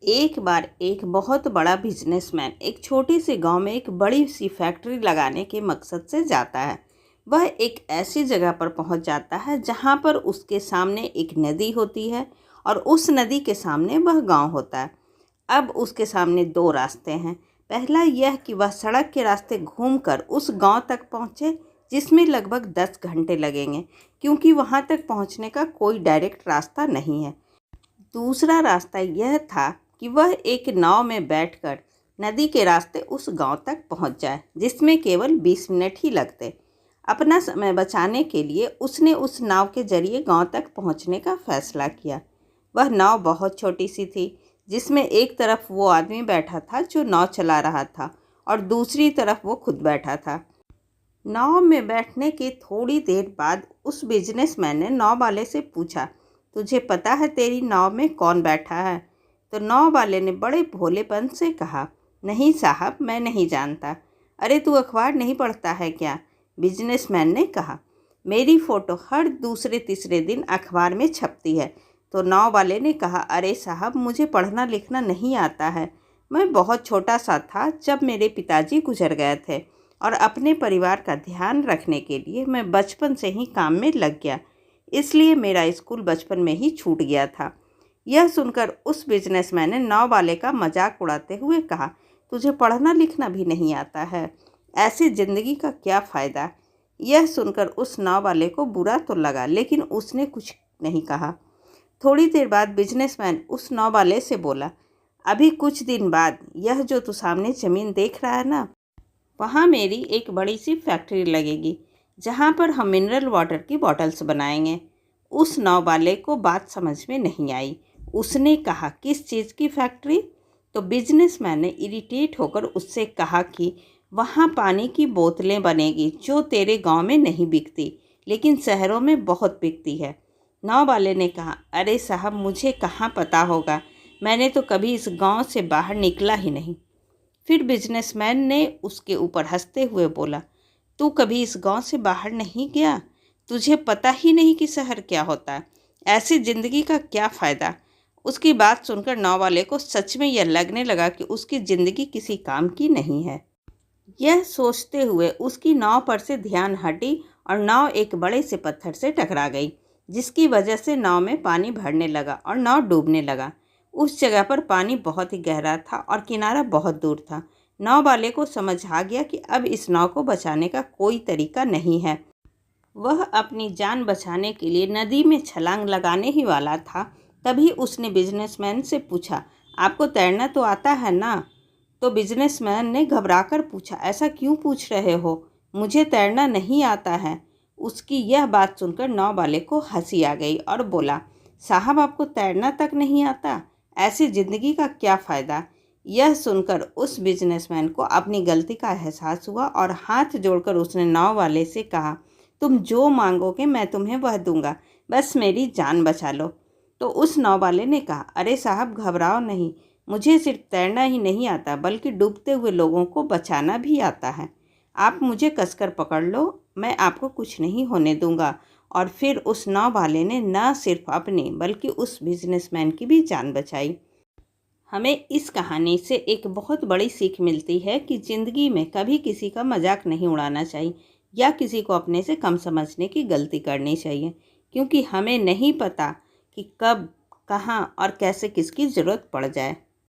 एक बार एक बहुत बड़ा बिजनेसमैन एक छोटे से गांव में एक बड़ी सी फैक्ट्री लगाने के मकसद से जाता है। वह एक ऐसी जगह पर पहुंच जाता है जहां पर उसके सामने एक नदी होती है और उस नदी के सामने वह गांव होता है। अब उसके सामने दो रास्ते हैं। पहला यह कि वह सड़क के रास्ते घूमकर उस गांव तक पहुंचे, जिसमें लगभग 10 घंटे लगेंगे, क्योंकि वहां तक पहुंचने का कोई डायरेक्ट रास्ता नहीं है। दूसरा रास्ता यह था कि वह एक नाव में बैठकर नदी के रास्ते उस गांव तक पहुंच जाए, जिसमें केवल 20 मिनट ही लगते। अपना समय बचाने के लिए उसने उस नाव के जरिए गांव तक पहुंचने का फैसला किया। वह नाव बहुत छोटी सी थी, जिसमें एक तरफ वो आदमी बैठा था जो नाव चला रहा था और दूसरी तरफ वो खुद बैठा था। नाव में बैठने के थोड़ी देर बाद उस बिजनेसमैन ने नाव वाले से पूछा, तुझे पता है तेरी नाव में कौन बैठा है? तो नाव वाले ने बड़े भोलेपन से कहा, नहीं साहब, मैं नहीं जानता। अरे तू अखबार नहीं पढ़ता है क्या? बिजनेसमैन ने कहा, मेरी फ़ोटो हर दूसरे तीसरे दिन अखबार में छपती है। तो नाव वाले ने कहा, अरे साहब, मुझे पढ़ना लिखना नहीं आता है। मैं बहुत छोटा सा था जब मेरे पिताजी गुजर गए थे और अपने परिवार का ध्यान रखने के लिए मैं बचपन से ही काम में लग गया, इसलिए मेरा स्कूल बचपन में ही छूट गया था। यह सुनकर उस बिजनेसमैन ने नाव वाले का मजाक उड़ाते हुए कहा, तुझे पढ़ना लिखना भी नहीं आता है, ऐसी ज़िंदगी का क्या फ़ायदा? यह सुनकर उस नाव वाले को बुरा तो लगा, लेकिन उसने कुछ नहीं कहा। थोड़ी देर बाद बिजनेसमैन उस नाव वाले से बोला, अभी कुछ दिन बाद यह जो तू सामने ज़मीन देख रहा है ना, वहाँ मेरी एक बड़ी सी फैक्ट्री लगेगी, जहाँ पर हम मिनरल वाटर की बॉटल्स बनाएंगे। उस नाव वाले को बात समझ में नहीं आई। उसने कहा, किस चीज़ की फैक्ट्री? तो बिजनेसमैन ने इरिटेट होकर उससे कहा कि वहाँ पानी की बोतलें बनेगी जो तेरे गांव में नहीं बिकती, लेकिन शहरों में बहुत बिकती है। नाव वाले ने कहा, अरे साहब, मुझे कहाँ पता होगा, मैंने तो कभी इस गांव से बाहर निकला ही नहीं। फिर बिजनेसमैन ने उसके ऊपर हंसते हुए बोला, तू कभी इस गांव से बाहर नहीं गया? तुझे पता ही नहीं कि शहर क्या होता है, ऐसी ज़िंदगी का क्या फ़ायदा? उसकी बात सुनकर नाव वाले को सच में यह लगने लगा कि उसकी ज़िंदगी किसी काम की नहीं है। यह सोचते हुए उसकी नाव पर से ध्यान हटी और नाव एक बड़े से पत्थर से टकरा गई, जिसकी वजह से नाव में पानी भरने लगा और नाव डूबने लगा। उस जगह पर पानी बहुत ही गहरा था और किनारा बहुत दूर था। नाव वाले को समझ आ गया कि अब इस नाव को बचाने का कोई तरीका नहीं है। वह अपनी जान बचाने के लिए नदी में छलांग लगाने ही वाला था, तभी उसने बिजनेसमैन से पूछा, आपको तैरना तो आता है ना? तो बिजनेसमैन ने घबराकर पूछा, ऐसा क्यों पूछ रहे हो? मुझे तैरना नहीं आता है। उसकी यह बात सुनकर नाव वाले को हंसी आ गई और बोला, साहब, आपको तैरना तक नहीं आता, ऐसी ज़िंदगी का क्या फ़ायदा? यह सुनकर उस बिजनेसमैन को अपनी गलती का एहसास हुआ और हाथ जोड़कर उसने नाव वाले से कहा, तुम जो मांगोगे मैं तुम्हें वह दूंगा, बस मेरी जान बचा लो। तो उस नाव वाले ने कहा, अरे साहब, घबराओ नहीं, मुझे सिर्फ तैरना ही नहीं आता बल्कि डूबते हुए लोगों को बचाना भी आता है। आप मुझे कसकर पकड़ लो, मैं आपको कुछ नहीं होने दूंगा। और फिर उस नाव वाले ने न सिर्फ अपनी बल्कि उस बिजनेसमैन की भी जान बचाई। हमें इस कहानी से एक बहुत बड़ी सीख मिलती है कि ज़िंदगी में कभी किसी का मजाक नहीं उड़ाना चाहिए या किसी को अपने से कम समझने की गलती करनी चाहिए, क्योंकि हमें नहीं पता कि कब, कहाँ और कैसे किसकी ज़रूरत पड़ जाए।